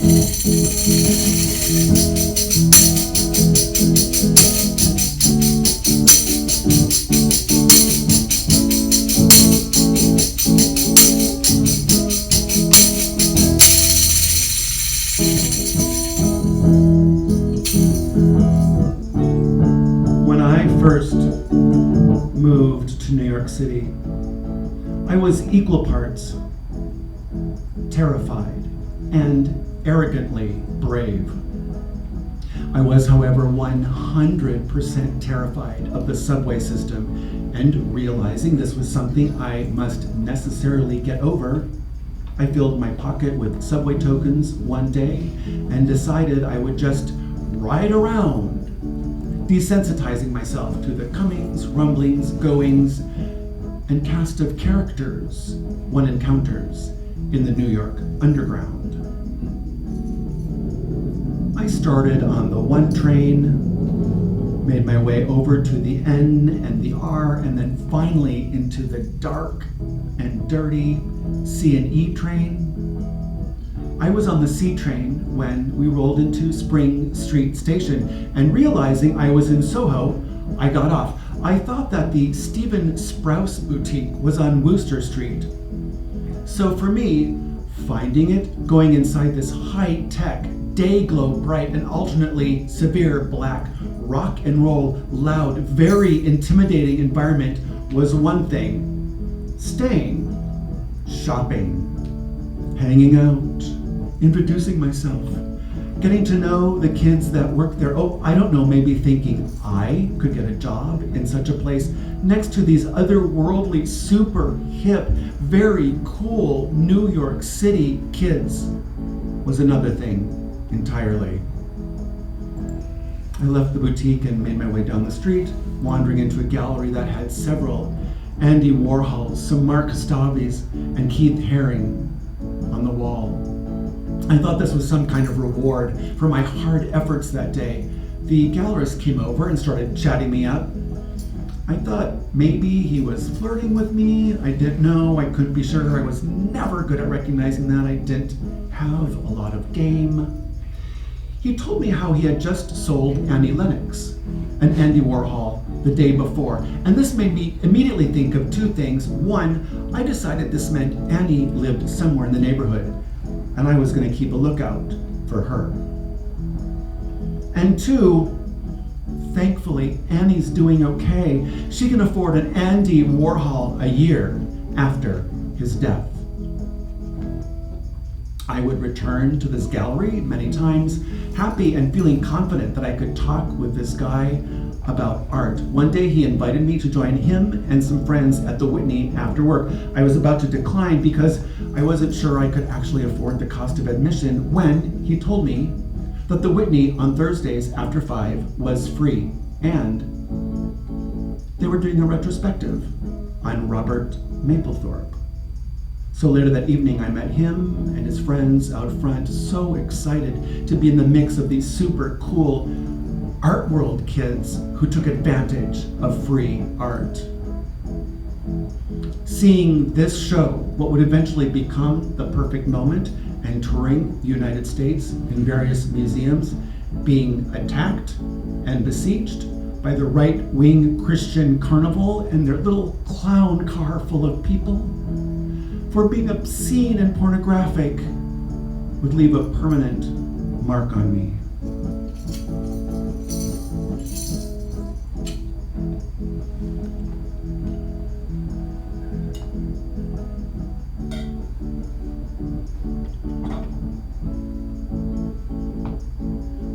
When I first moved to New York City, I was equal parts terrified and arrogantly brave. I was, however, 100% terrified of the subway system, and realizing this was something I must necessarily get over, I filled my pocket with subway tokens one day and decided I would just ride around, desensitizing myself to the comings, rumblings, goings, and cast of characters one encounters in the New York underground. I started on the 1 train, made my way over to the N and the R, and then finally into the dark and dirty C&E train. I was on the C train when we rolled into Spring Street Station, and realizing I was in Soho, I got off. I thought that the Stephen Sprouse boutique was on Wooster Street. So for me, finding it, going inside this high-tech, day-glow bright and alternately severe black, rock and roll, loud, very intimidating environment was one thing. Staying, shopping, hanging out, introducing myself, getting to know the kids that work there. Oh, I don't know, maybe thinking I could get a job in such a place next to these otherworldly, super hip, very cool New York City kids was another thing entirely. I left the boutique and made my way down the street, wandering into a gallery that had several Andy Warhols, some Mark Staubys, and Keith Haring on the wall. I thought this was some kind of reward for my hard efforts that day. The gallerist came over and started chatting me up. I thought maybe he was flirting with me. I didn't know. I couldn't be sure. I was never good at recognizing that. I didn't have a lot of game. He told me how he had just sold Annie Lennox, an Andy Warhol, the day before. And this made me immediately think of two things. One, I decided this meant Annie lived somewhere in the neighborhood, and I was going to keep a lookout for her. And two, thankfully, Annie's doing okay. She can afford an Andy Warhol a year after his death. I would return to this gallery many times, happy and feeling confident that I could talk with this guy about art. One day he invited me to join him and some friends at the Whitney after work. I was about to decline because I wasn't sure I could actually afford the cost of admission when he told me that the Whitney on Thursdays after 5 was free, and they were doing a retrospective on Robert Mapplethorpe. So later that evening I met him and his friends out front, so excited to be in the mix of these super cool art world kids who took advantage of free art. Seeing this show, what would eventually become The Perfect Moment, and touring the United States in various museums, being attacked and besieged by the right-wing Christian carnival and their little clown car full of people, for being obscene and pornographic, would leave a permanent mark on me.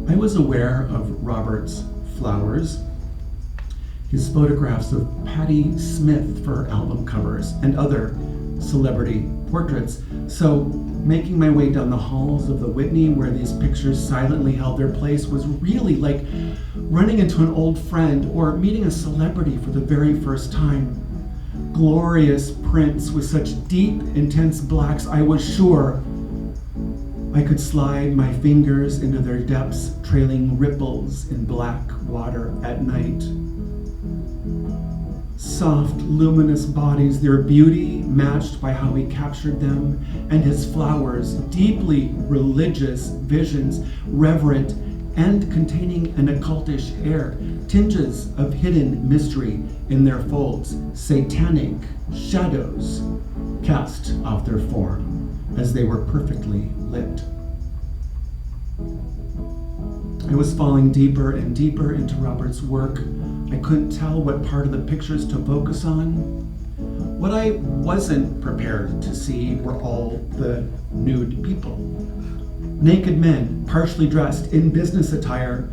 I was aware of Robert's flowers, his photographs of Patti Smith for album covers, and other celebrity portraits. So making my way down the halls of the Whitney where these pictures silently held their place was really like running into an old friend or meeting a celebrity for the very first time. Glorious prints with such deep, intense blacks, I was sure I could slide my fingers into their depths, trailing ripples in black water at night. Soft, luminous bodies, their beauty matched by how he captured them, and his flowers, deeply religious visions, reverent and containing an occultish air, tinges of hidden mystery in their folds, satanic shadows cast off their form as they were perfectly lit. I was falling deeper and deeper into Robert's work. I couldn't tell what part of the pictures to focus on. What I wasn't prepared to see were all the nude people. Naked men, partially dressed in business attire,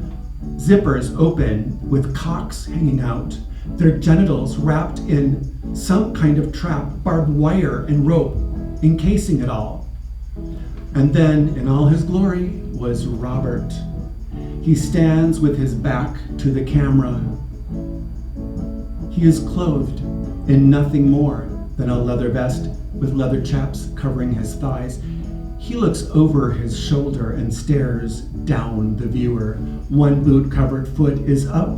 zippers open with cocks hanging out, their genitals wrapped in some kind of trap, barbed wire and rope, encasing it all. And then, in all his glory, was Robert. He stands with his back to the camera. He is clothed in nothing more than a leather vest with leather chaps covering his thighs. He looks over his shoulder and stares down the viewer. One boot-covered foot is up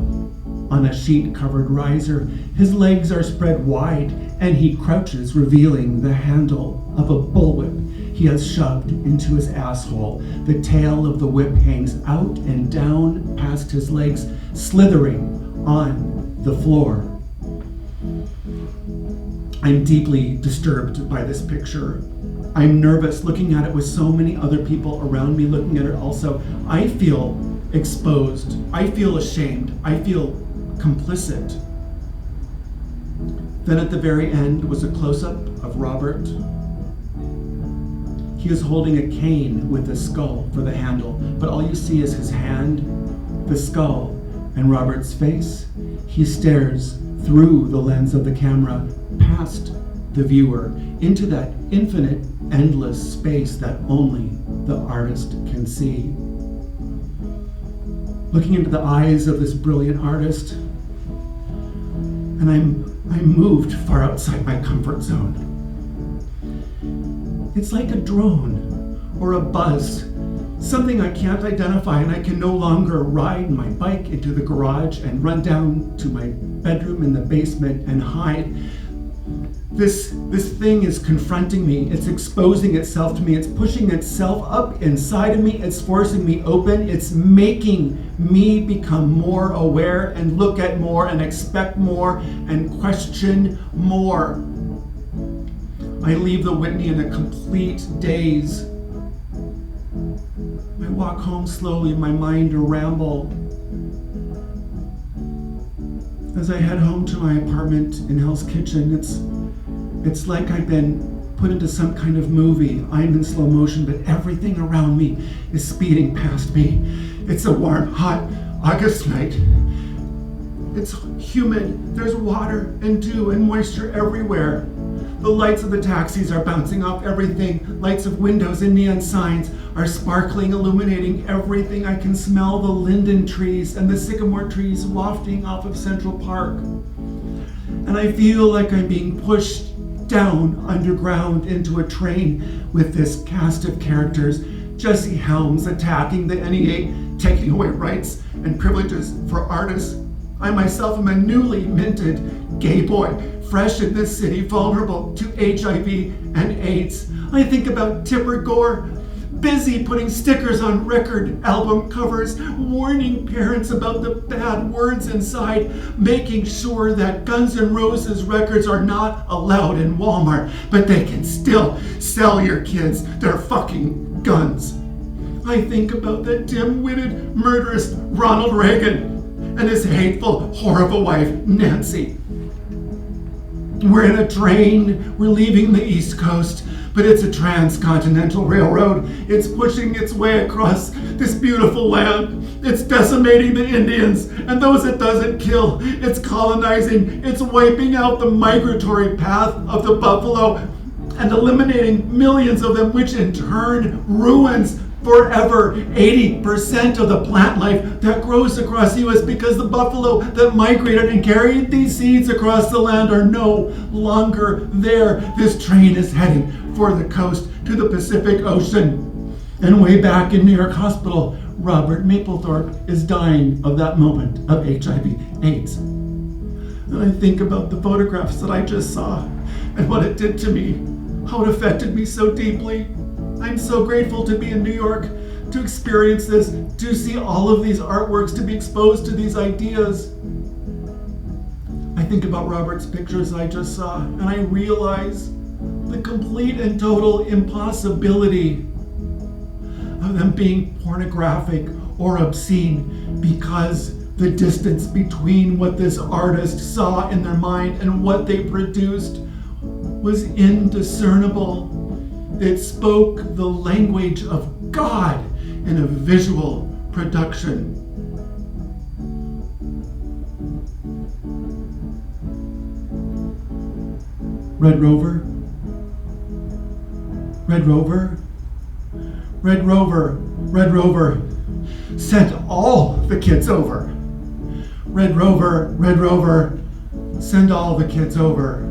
on a sheet-covered riser. His legs are spread wide, and he crouches, revealing the handle of a bullwhip he has shoved into his asshole. The tail of the whip hangs out and down past his legs, slithering on the floor. I'm deeply disturbed by this picture. I'm nervous looking at it with so many other people around me looking at it also. I feel exposed. I feel ashamed. I feel complicit. Then at the very end was a close-up of Robert. He is holding a cane with a skull for the handle, but all you see is his hand, the skull, and Robert's face. He stares through the lens of the camera, past the viewer, into that infinite, endless space that only the artist can see. Looking into the eyes of this brilliant artist, and I'm moved far outside my comfort zone. It's like a drone or a buzz, something I can't identify, and I can no longer ride my bike into the garage and run down to my bedroom in the basement and hide. This thing is confronting me. It's exposing itself to me. It's pushing itself up inside of me. It's forcing me open. It's making me become more aware and look at more and expect more and question more. I leave the Whitney in a complete daze. I walk home slowly, my mind a ramble. As I head home to my apartment in Hell's Kitchen, it's like I've been put into some kind of movie. I'm in slow motion, but everything around me is speeding past me. It's a warm, hot August night. It's humid. There's water and dew and moisture everywhere. The lights of the taxis are bouncing off everything. Lights of windows and neon signs are sparkling, illuminating everything. I can smell the linden trees and the sycamore trees wafting off of Central Park. And I feel like I'm being pushed down underground into a train with this cast of characters. Jesse Helms attacking the NEA, taking away rights and privileges for artists. I myself am a newly minted gay boy, fresh in this city, vulnerable to HIV and AIDS. I think about Tipper Gore, busy putting stickers on record album covers, warning parents about the bad words inside, making sure that Guns N' Roses records are not allowed in Walmart, but they can still sell your kids their fucking guns. I think about the dim-witted, murderous Ronald Reagan and his hateful, horrible wife, Nancy. We're in a train, we're leaving the East Coast, but it's a transcontinental railroad. It's pushing its way across this beautiful land. It's decimating the Indians and those it doesn't kill. It's colonizing, it's wiping out the migratory path of the buffalo and eliminating millions of them, which in turn ruins forever 80% of the plant life that grows across the U.S. because the buffalo that migrated and carried these seeds across the land are no longer there. This train is heading for the coast to the Pacific Ocean. And way back in New York Hospital, Robert Mapplethorpe is dying of that moment of HIV/AIDS. And I think about the photographs that I just saw. and what it did to me, how it affected me so deeply. I'm so grateful to be in New York, to experience this, to see all of these artworks, to be exposed to these ideas. I think about Robert's pictures I just saw, and I realize the complete and total impossibility of them being pornographic or obscene, because the distance between what this artist saw in their mind and what they produced was indiscernible. It spoke the language of God in a visual production. Red Rover, Red Rover, Red Rover, Red Rover, sent all the kids over. Red Rover, send all the kids over.